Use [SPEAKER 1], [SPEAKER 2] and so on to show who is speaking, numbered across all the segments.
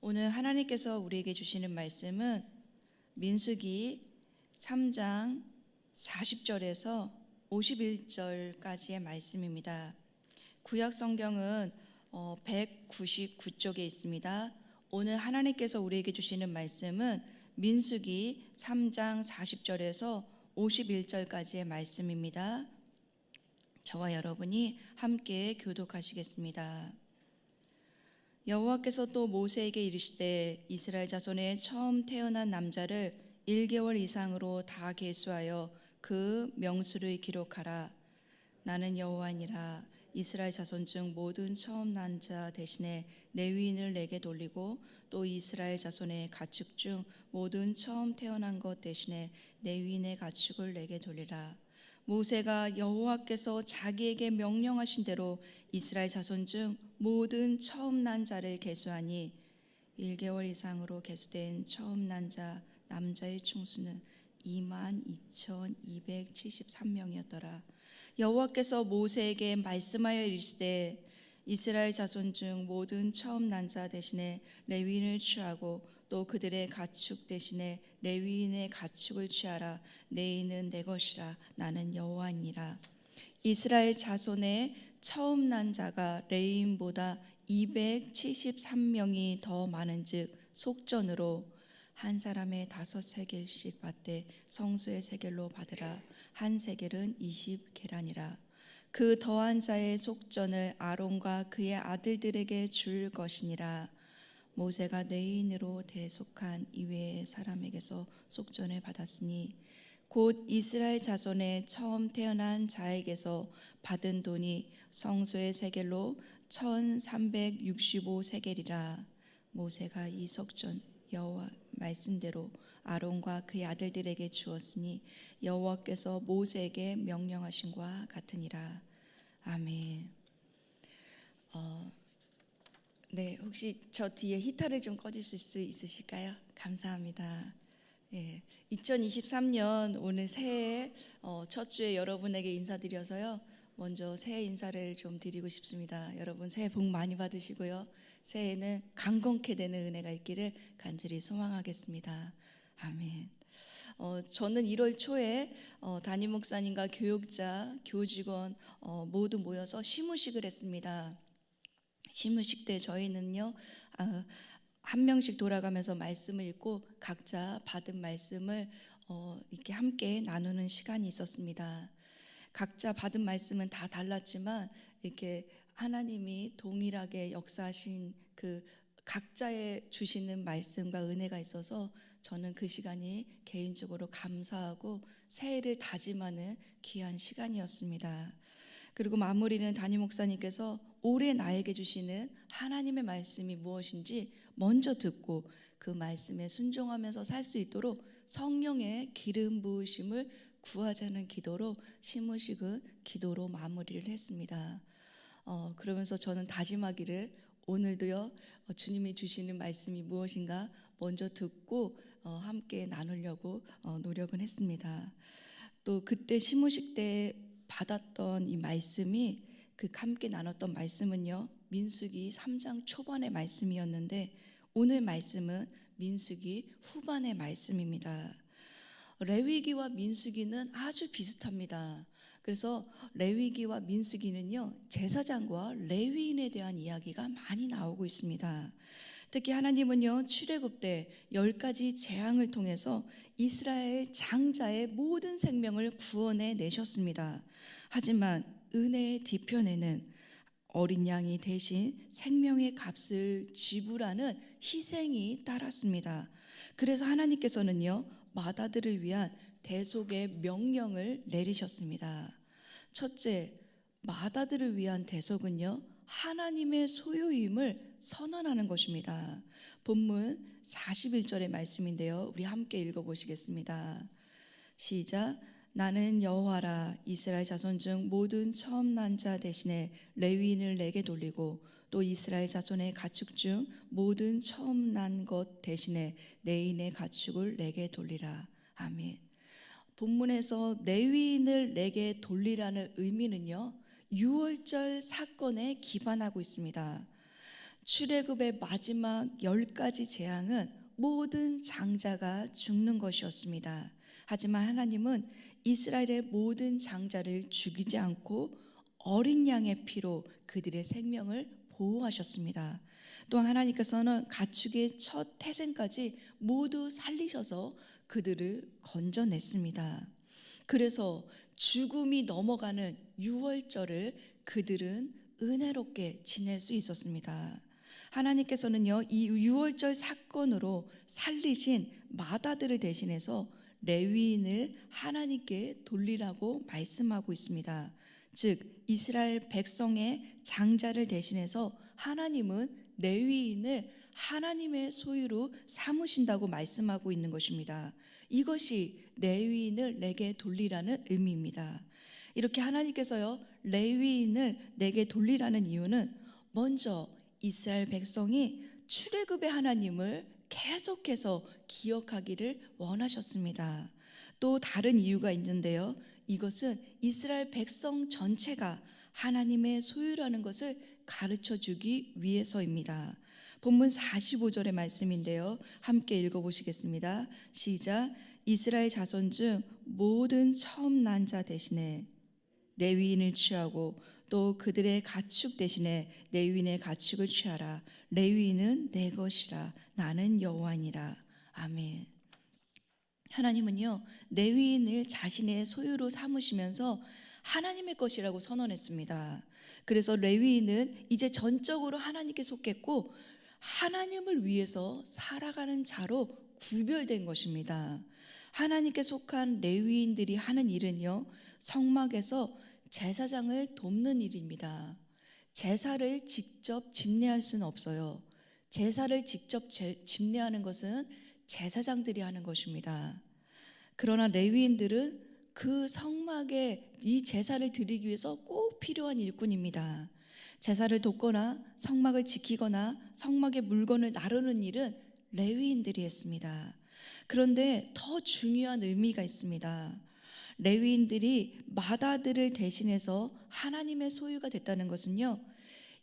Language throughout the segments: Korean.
[SPEAKER 1] 오늘 하나님께서 우리에게 주시는 말씀은 민수기 3장 40절에서 51절까지의 말씀입니다. 구약 성경은 199쪽에 있습니다. 오늘 하나님께서 우리에게 주시는 말씀은 민수기 3장 40절에서 51절까지의 말씀입니다. 저와 여러분이 함께 교독하시겠습니다. 여호와께서 또 모세에게 이르시되 이스라엘 자손의 처음 태어난 남자를 1개월 이상으로 다 계수하여 그 명수를 기록하라. 나는 여호와니라. 이스라엘 자손 중 모든 처음 난 자 대신에 레위인을 내게 돌리고 또 이스라엘 자손의 가축 중 모든 처음 태어난 것 대신에 레위인의 가축을 내게 돌리라. 모세가 여호와께서 자기에게 명령하신 대로 이스라엘 자손 중 모든 처음 난 자를 계수하니 1개월 이상으로 계수된 처음 난 자 남자의 총수는 22,273명이었더라. 여호와께서 모세에게 말씀하여 이르시되 이스라엘 자손 중 모든 처음 난 자 대신에 레위인을 취하고 또 그들의 가축 대신에 레위인의 가축을 취하라. 내 이는 내 것이라. 나는 여호와니라. 이스라엘 자손의 처음 난 자가 레위인보다 273명이 더 많은즉 속전으로 한 사람의 5세겔씩 받되 성소의 세겔로 받으라. 한 세겔은 20계란이라. 그 더한 자의 속전을 아론과 그의 아들들에게 줄 것이니라. 모세가 레위인으로 대속한 이외의 사람에게서 속전을 받았으니 곧 이스라엘 자손의 처음 태어난 자에게서 받은 돈이 성소의 세겔로 1365세겔이라. 모세가 이 속전 여호와 말씀대로 아론과 그의 아들들에게 주었으니 여호와께서 모세에게 명령하신과 같으니라. 아멘. 네, 혹시 저 뒤에 히터를 좀 꺼주실 수 있으실까요? 감사합니다. 2023년 오늘 새해 첫 주에 여러분에게 인사드려서요. 먼저 새해 인사를 좀 드리고 싶습니다. 여러분 새해 복 많이 받으시고요. 새해에는 강건케 되는 은혜가 있기를 간절히 소망하겠습니다. 아멘. 저는 1월 초에 담임 목사님과 교육자, 교직원 모두 모여서 시무식을 했습니다. 시무식 때 저희는요 한 명씩 돌아가면서 말씀을 읽고 각자 받은 말씀을 이렇게 함께 나누는 시간이 있었습니다. 각자 받은 말씀은 다 달랐지만 이렇게 하나님이 동일하게 역사하신 그 각자의 주시는 말씀과 은혜가 있어서 저는 그 시간이 개인적으로 감사하고 새해를 다짐하는 귀한 시간이었습니다. 그리고 마무리는 담임 목사님께서 올해 나에게 주시는 하나님의 말씀이 무엇인지 먼저 듣고 그 말씀에 순종하면서 살 수 있도록 성령의 기름 부으심을 구하자는 기도로 시무식은 기도로 마무리를 했습니다. 그러면서 저는 다짐하기를 오늘도요 주님이 주시는 말씀이 무엇인가 먼저 듣고 함께 나누려고 노력은 했습니다. 또 그때 시무식 때 받았던 이 말씀이 그 함께 나눴던 말씀은요 민수기 3장 초반의 말씀이었는데 오늘 말씀은 민수기 후반의 말씀입니다. 레위기와 민수기는 아주 비슷합니다. 그래서 레위기와 민수기는요 제사장과 레위인에 대한 이야기가 많이 나오고 있습니다. 특히 하나님은요 출애굽 때 10가지 재앙을 통해서 이스라엘 장자의 모든 생명을 구원해 내셨습니다. 하지만 은혜의 뒤편에는 어린 양이 대신 생명의 값을 지불하는 희생이 따랐습니다. 그래서 하나님께서는요 맏아들을 위한 대속의 명령을 내리셨습니다. 첫째, 맏아들을 위한 대속은요 하나님의 소유임을 선언하는 것입니다. 본문 41절의 말씀인데요 우리 함께 읽어보시겠습니다. 시작. 나는 여호와라. 이스라엘 자손 중 모든 처음 난 자 대신에 레위인을 내게 돌리고 또 이스라엘 자손의 가축 중 모든 처음 난 것 대신에 레위인의 가축을 내게 돌리라. 아멘. 본문에서 레위인을 내게 돌리라는 의미는요 유월절 사건에 기반하고 있습니다. 출애굽의 마지막 10가지 재앙은 모든 장자가 죽는 것이었습니다. 하지만 하나님은 이스라엘의 모든 장자를 죽이지 않고 어린 양의 피로 그들의 생명을 보호하셨습니다. 또한 하나님께서는 가축의 첫 태생까지 모두 살리셔서 그들을 건져냈습니다. 그래서 죽음이 넘어가는 유월절을 그들은 은혜롭게 지낼 수 있었습니다. 하나님께서는요, 이 유월절 사건으로 살리신 마다들을 대신해서 레위인을 하나님께 돌리라고 말씀하고 있습니다. 즉 이스라엘 백성의 장자를 대신해서 하나님은 레위인을 하나님의 소유로 삼으신다고 말씀하고 있는 것입니다. 이것이 레위인을 내게 돌리라는 의미입니다. 이렇게 하나님께서요, 레위인을 내게 돌리라는 이유는 먼저 이스라엘 백성이 출애굽의 하나님을 계속해서 기억하기를 원하셨습니다. 또 다른 이유가 있는데요, 이것은 이스라엘 백성 전체가 하나님의 소유라는 것을 가르쳐 주기 위해서입니다. 본문 45절의 말씀인데요, 함께 읽어보시겠습니다. 시작. 이스라엘 자손 중 모든 처음 난 자 대신에 레위인을 취하고 또 그들의 가축 대신에 레위인의 가축을 취하라. 레위인은 내 것이라. 나는 여호와니라. 아멘. 하나님은요, 레위인을 자신의 소유로 삼으시면서 하나님의 것이라고 선언했습니다. 그래서 레위인은 이제 전적으로 하나님께 속했고 하나님을 위해서 살아가는 자로 구별된 것입니다. 하나님께 속한 레위인들이 하는 일은요, 성막에서 제사장을 돕는 일입니다. 제사를 직접 집례할 수는 없어요. 제사를 직접 집례하는 것은 제사장들이 하는 것입니다. 그러나 레위인들은 그 성막에 이 제사를 드리기 위해서 꼭 필요한 일꾼입니다. 제사를 돕거나 성막을 지키거나 성막의 물건을 나르는 일은 레위인들이 했습니다. 그런데 더 중요한 의미가 있습니다. 레위인들이 마다들을 대신해서 하나님의 소유가 됐다는 것은요,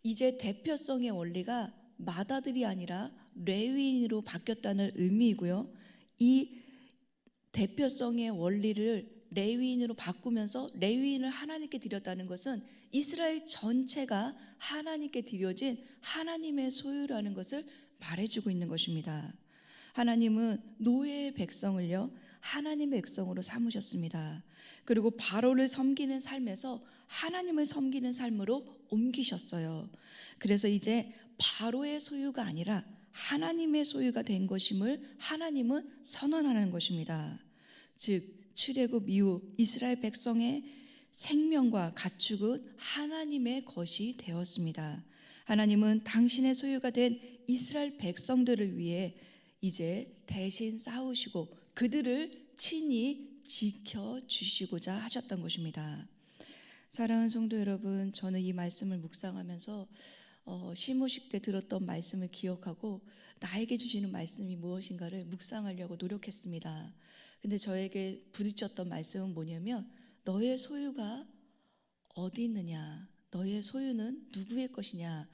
[SPEAKER 1] 이제 대표성의 원리가 마다들이 아니라 레위인으로 바뀌었다는 의미이고요, 이 대표성의 원리를 레위인으로 바꾸면서 레위인을 하나님께 드렸다는 것은 이스라엘 전체가 하나님께 드려진 하나님의 소유라는 것을 말해주고 있는 것입니다. 하나님은 노예의 백성을요, 하나님의 백성으로 삼으셨습니다. 그리고 바로를 섬기는 삶에서 하나님을 섬기는 삶으로 옮기셨어요. 그래서 이제 바로의 소유가 아니라 하나님의 소유가 된 것임을 하나님은 선언하는 것입니다. 즉 출애굽 이후 이스라엘 백성의 생명과 가축은 하나님의 것이 되었습니다. 하나님은 당신의 소유가 된 이스라엘 백성들을 위해 이제 대신 싸우시고 그들을 친히 지켜주시고자 하셨던 것입니다. 사랑하는 성도 여러분, 저는 이 말씀을 묵상하면서 시무식 때 들었던 말씀을 기억하고 나에게 주시는 말씀이 무엇인가를 묵상하려고 노력했습니다. 근데 저에게 부딪혔던 말씀은 뭐냐면, 너의 소유가 어디 있느냐, 너의 소유는 누구의 것이냐,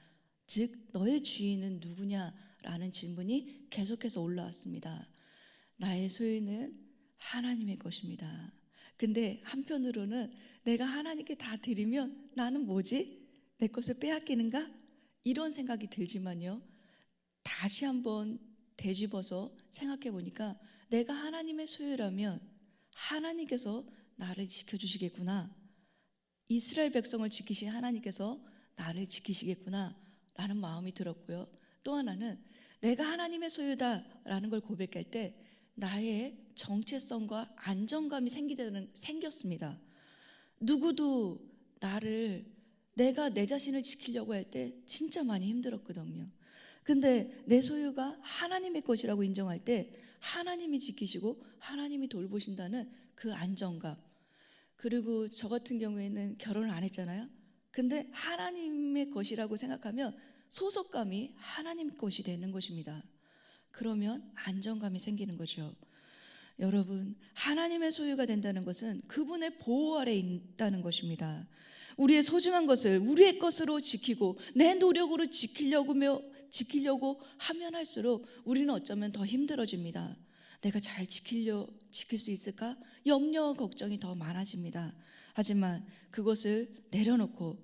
[SPEAKER 1] 즉 너의 주인은 누구냐라는 질문이 계속해서 올라왔습니다. 나의 소유는 하나님의 것입니다. 근데 한편으로는 내가 하나님께 다 드리면 나는 뭐지? 내 것을 빼앗기는가? 이런 생각이 들지만요, 다시 한번 되짚어서 생각해 보니까 내가 하나님의 소유라면 하나님께서 나를 지켜주시겠구나, 이스라엘 백성을 지키신 하나님께서 나를 지키시겠구나 라는 마음이 들었고요. 또 하나는 내가 하나님의 소유다라는 걸 고백할 때 나의 정체성과 안정감이 생겼습니다. 누구도 내가 내 자신을 지키려고 할 때 진짜 많이 힘들었거든요. 근데 내 소유가 하나님의 것이라고 인정할 때 하나님이 지키시고 하나님이 돌보신다는 그 안정감, 그리고 저 같은 경우에는 결혼을 안 했잖아요. 근데 하나님의 것이라고 생각하면 소속감이 하나님 것이 되는 것입니다. 그러면 안정감이 생기는 거죠. 여러분, 하나님의 소유가 된다는 것은 그분의 보호 아래 있다는 것입니다. 우리의 소중한 것을 우리의 것으로 지키고 내 노력으로 지키려고 하면 할수록 우리는 어쩌면 더 힘들어집니다. 내가 잘 지킬 수 있을까? 염려, 걱정이 더 많아집니다. 하지만 그것을 내려놓고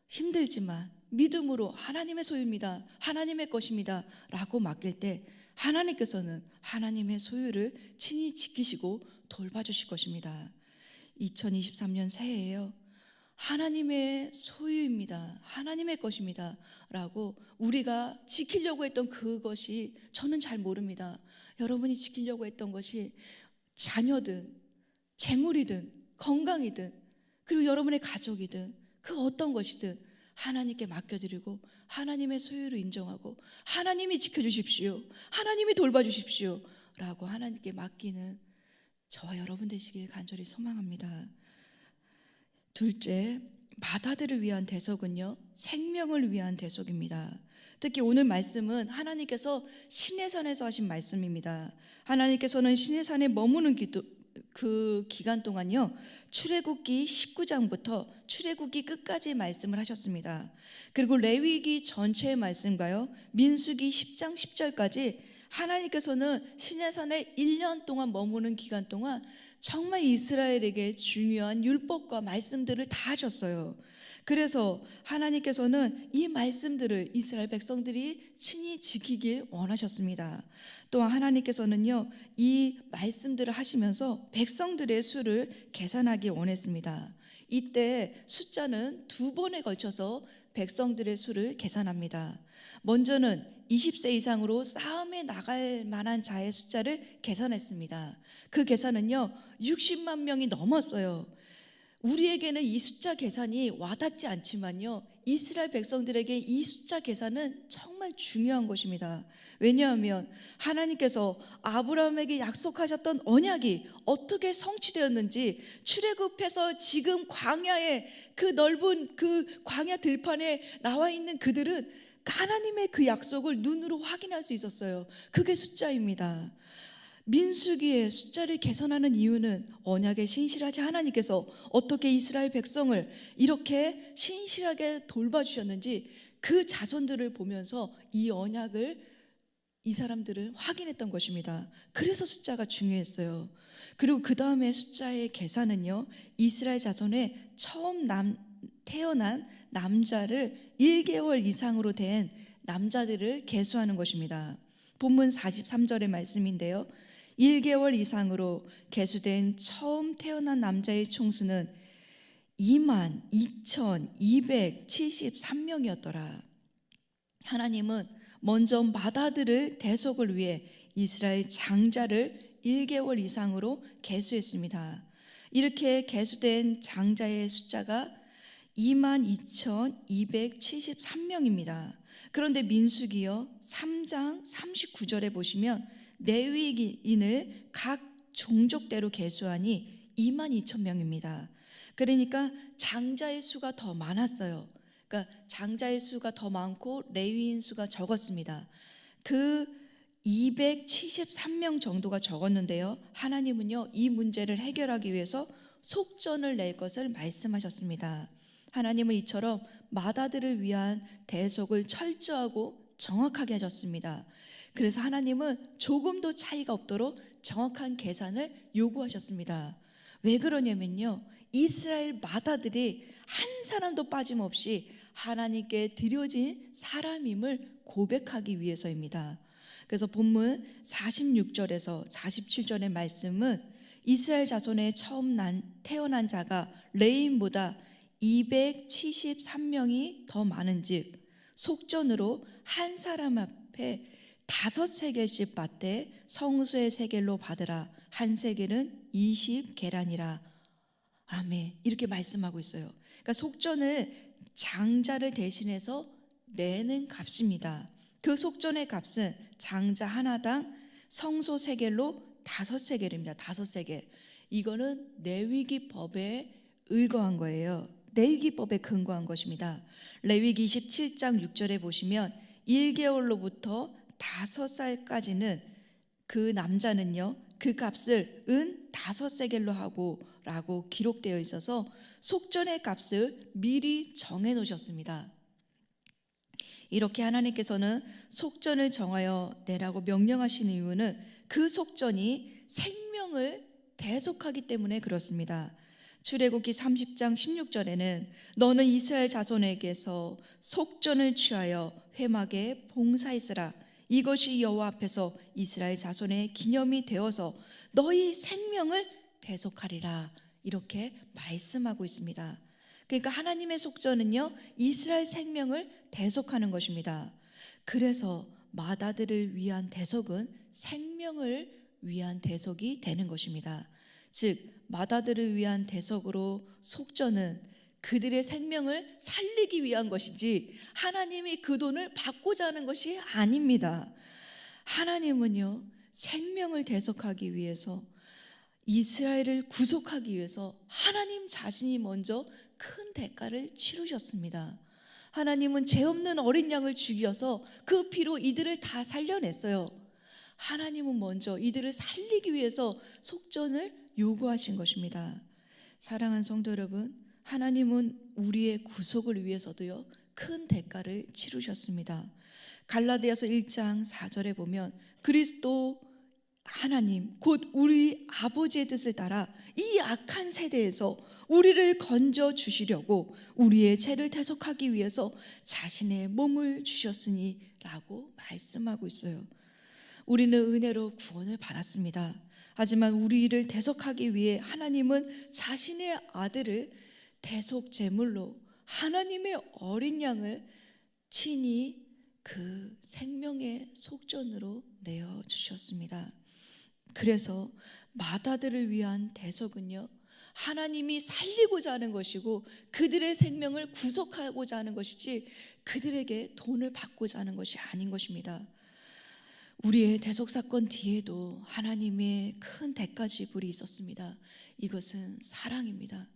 [SPEAKER 1] 힘들지만 믿음으로 하나님의 소유입니다, 하나님의 것입니다 라고 맡길 때 하나님께서는 하나님의 소유를 친히 지키시고 돌봐주실 것입니다. 2023년 새해에요, 하나님의 소유입니다, 하나님의 것입니다 라고 우리가 지키려고 했던 그것이, 저는 잘 모릅니다. 여러분이 지키려고 했던 것이 자녀든 재물이든 건강이든 그리고 여러분의 가족이든 그 어떤 것이든 하나님께 맡겨드리고 하나님의 소유를 인정하고 하나님이 지켜주십시오, 하나님이 돌봐주십시오 라고 하나님께 맡기는 저와 여러분 되시길 간절히 소망합니다. 둘째, 마다들을 위한 대속은요, 생명을 위한 대속입니다. 특히 오늘 말씀은 하나님께서 시내산에서 하신 말씀입니다. 하나님께서는 시내산에 머무는 그 기간 동안요, 출애굽기 19장부터 출애굽기 끝까지 말씀을 하셨습니다. 그리고 레위기 전체의 말씀과요, 민수기 10장 10절까지 하나님께서는 시내산에 1년 동안 머무는 기간 동안 정말 이스라엘에게 중요한 율법과 말씀들을 다 하셨어요. 그래서 하나님께서는 이 말씀들을 이스라엘 백성들이 친히 지키길 원하셨습니다. 또한 하나님께서는요, 이 말씀들을 하시면서 백성들의 수를 계산하기 원했습니다. 이때 숫자는 2번에 걸쳐서 백성들의 수를 계산합니다. 먼저는 20세 이상으로 싸움에 나갈 만한 자의 숫자를 계산했습니다. 그 계산은요, 60만 명이 넘었어요. 우리에게는 이 숫자 계산이 와닿지 않지만요, 이스라엘 백성들에게 이 숫자 계산은 정말 중요한 것입니다. 왜냐하면 하나님께서 아브라함에게 약속하셨던 언약이 어떻게 성취되었는지, 출애굽해서 지금 광야에, 그 넓은 그 광야 들판에 나와 있는 그들은 하나님의 그 약속을 눈으로 확인할 수 있었어요. 그게 숫자입니다. 민수기의 숫자를 계산하는 이유는 언약에 신실하지 하나님께서 어떻게 이스라엘 백성을 이렇게 신실하게 돌봐주셨는지 그 자손들을 보면서 이 언약을 이 사람들은 확인했던 것입니다. 그래서 숫자가 중요했어요. 그리고 그 다음에 숫자의 계산은요, 이스라엘 자손의 처음 태어난 남자를 1개월 이상으로 된 남자들을 계수하는 것입니다. 본문 43절의 말씀인데요, 1개월 이상으로 계수된 처음 태어난 남자의 총수는 22,273명이었더라. 하나님은 먼저 맏아들을 대속을 위해 이스라엘 장자를 1개월 이상으로 계수했습니다. 이렇게 계수된 장자의 숫자가 22,273명입니다. 그런데 민수기요 3장 39절에 보시면 레위인을 각 종족대로 계수하니 22,000명입니다. 그러니까 장자의 수가 더 많았어요. 그러니까 장자의 수가 더 많고 레위인 수가 적었습니다. 그 273명 정도가 적었는데요, 하나님은요, 이 문제를 해결하기 위해서 속전을 낼 것을 말씀하셨습니다. 하나님은 이처럼 맏아들을 위한 대속을 철저하고 정확하게 하셨습니다. 그래서 하나님은 조금도 차이가 없도록 정확한 계산을 요구하셨습니다. 왜 그러냐면요, 이스라엘 맏아들이 한 사람도 빠짐없이 하나님께 드려진 사람임을 고백하기 위해서입니다. 그래서 본문 46절에서 47절의 말씀은 이스라엘 자손의 처음 태어난 자가 레인보다 273명이 더 많은즉 속전으로 한 사람 앞에 5세겔씩 받되 성소의 세겔로 받으라. 한 세겔은 20계란이라. 아멘. 이렇게 말씀하고 있어요. 그러니까 속전을 장자를 대신해서 내는 값입니다. 그 속전의 값은 장자 하나당 성소 세겔로 5세겔입니다. 5세겔. 이거는 레위기 법에 의거한 거예요. 레위기법에 근거한 것입니다. 레위기 27장 6절에 보시면 1개월로부터 5살까지는 그 남자는요, 그 값을 은 5세겔로 하고 라고 기록되어 있어서 속전의 값을 미리 정해 놓으셨습니다. 이렇게 하나님께서는 속전을 정하여 내라고 명령하시는 이유는 그 속전이 생명을 대속하기 때문에 그렇습니다. 출애굽기 30장 16절에는 너는 이스라엘 자손에게서 속전을 취하여 회막에 봉사했으라. 이것이 여호와 앞에서 이스라엘 자손의 기념이 되어서 너희 생명을 대속하리라. 이렇게 말씀하고 있습니다. 그러니까 하나님의 속전은요, 이스라엘 생명을 대속하는 것입니다. 그래서 맏아들을 위한 대속은 생명을 위한 대속이 되는 것입니다. 즉 맏아들을 위한 대속으로 속전은 그들의 생명을 살리기 위한 것이지 하나님이 그 돈을 받고자 하는 것이 아닙니다. 하나님은요, 생명을 대속하기 위해서, 이스라엘을 구속하기 위해서 하나님 자신이 먼저 큰 대가를 치르셨습니다. 하나님은 죄 없는 어린 양을 죽여서 그 피로 이들을 다 살려냈어요. 하나님은 먼저 이들을 살리기 위해서 속전을 요구하신 것입니다. 사랑하는 성도 여러분, 하나님은 우리의 구속을 위해서도요, 큰 대가를 치르셨습니다. 갈라디아서 1장 4절에 보면 그리스도 하나님 곧 우리 아버지의 뜻을 따라 이 악한 세대에서 우리를 건져 주시려고 우리의 죄를 대속하기 위해서 자신의 몸을 주셨으니 라고 말씀하고 있어요. 우리는 은혜로 구원을 받았습니다. 하지만 우리를 대속하기 위해 하나님은 자신의 아들을 대속 제물로 하나님의 어린 양을 친히 그 생명의 속전으로 내어 주셨습니다. 그래서 맏아들을 위한 대속은요, 하나님이 살리고자 하는 것이고 그들의 생명을 구속하고자 하는 것이지 그들에게 돈을 받고자 하는 것이 아닌 것입니다. 우리의 대속 사건 뒤에도 하나님의 큰 대가 지불이 있었습니다. 이것은 사랑입니다.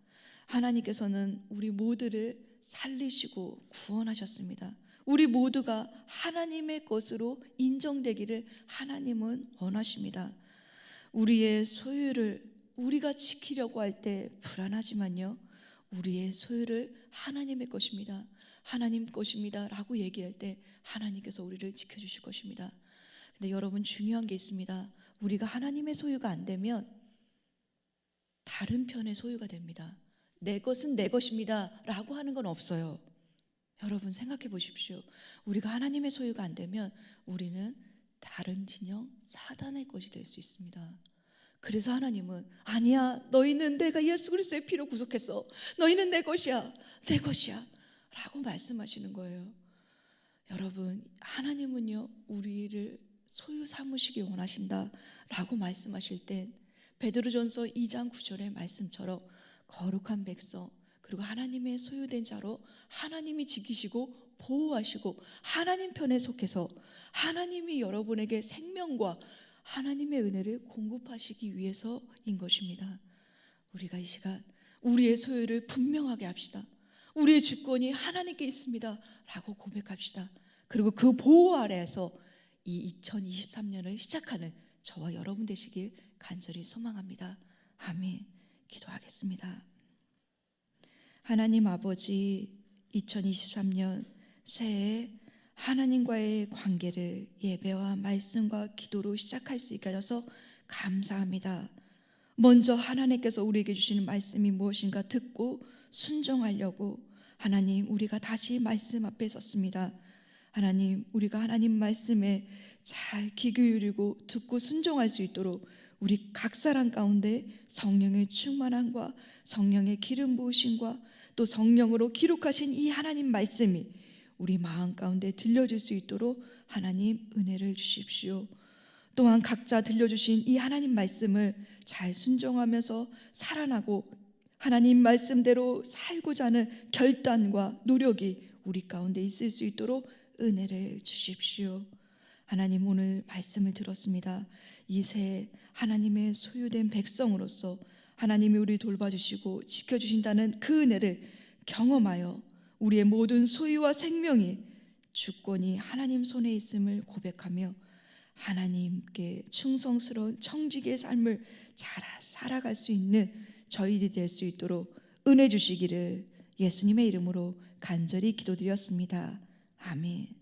[SPEAKER 1] 하나님께서는 우리 모두를 살리시고 구원하셨습니다. 우리 모두가 하나님의 것으로 인정되기를 하나님은 원하십니다. 우리의 소유를 우리가 지키려고 할 때 불안하지만요, 우리의 소유를 하나님의 것입니다, 하나님 것입니다 라고 얘기할 때 하나님께서 우리를 지켜주실 것입니다. 근데 여러분, 중요한 게 있습니다. 우리가 하나님의 소유가 안 되면 다른 편의 소유가 됩니다. 내 것은 내 것입니다 라고 하는 건 없어요. 여러분 생각해 보십시오. 우리가 하나님의 소유가 안 되면 우리는 다른 진영 사단의 것이 될 수 있습니다. 그래서 하나님은 아니야, 너희는 내가 예수 그리스도의 피로 구속했어, 너희는 내 것이야, 내 것이야 라고 말씀하시는 거예요. 여러분, 하나님은요, 우리를 소유 삼으시기 원하신다 라고 말씀하실 땐 베드로전서 2장 9절의 말씀처럼 거룩한 백성, 그리고 하나님의 소유된 자로 하나님이 지키시고 보호하시고 하나님 편에 속해서 하나님이 여러분에게 생명과 하나님의 은혜를 공급하시기 위해서인 것입니다. 우리가 이 시간 우리의 소유를 분명하게 합시다. 우리의 주권이 하나님께 있습니다 라고 고백합시다. 그리고 그 보호 아래에서 이 2023년을 시작하는 저와 여러분 되시길 간절히 소망합니다. 아멘. 기도하겠습니다. 하나님 아버지, 2023년 새해 하나님과의 관계를 예배와 말씀과 기도로 시작할 수 있게 하셔서 감사합니다. 먼저 하나님께서 우리에게 주시는 말씀이 무엇인가 듣고 순종하려고 하나님, 우리가 다시 말씀 앞에 섰습니다. 하나님, 우리가 하나님 말씀에 잘 귀 기울이고 듣고 순종할 수 있도록 우리 각 사람 가운데 성령의 충만함과 성령의 기름 부으심과 또 성령으로 기록하신 이 하나님 말씀이 우리 마음 가운데 들려줄 수 있도록 하나님 은혜를 주십시오. 또한 각자 들려주신 이 하나님 말씀을 잘 순종하면서 살아나고 하나님 말씀대로 살고자 하는 결단과 노력이 우리 가운데 있을 수 있도록 은혜를 주십시오. 하나님, 오늘 말씀을 들었습니다. 이 새해 하나님의 소유된 백성으로서 하나님이 우리 돌봐주시고 지켜주신다는 그 은혜를 경험하여 우리의 모든 소유와 생명이 주권이 하나님 손에 있음을 고백하며 하나님께 충성스러운 청지기의 삶을 잘 살아갈 수 있는 저희들이 될 수 있도록 은혜 주시기를 예수님의 이름으로 간절히 기도드렸습니다. 아멘.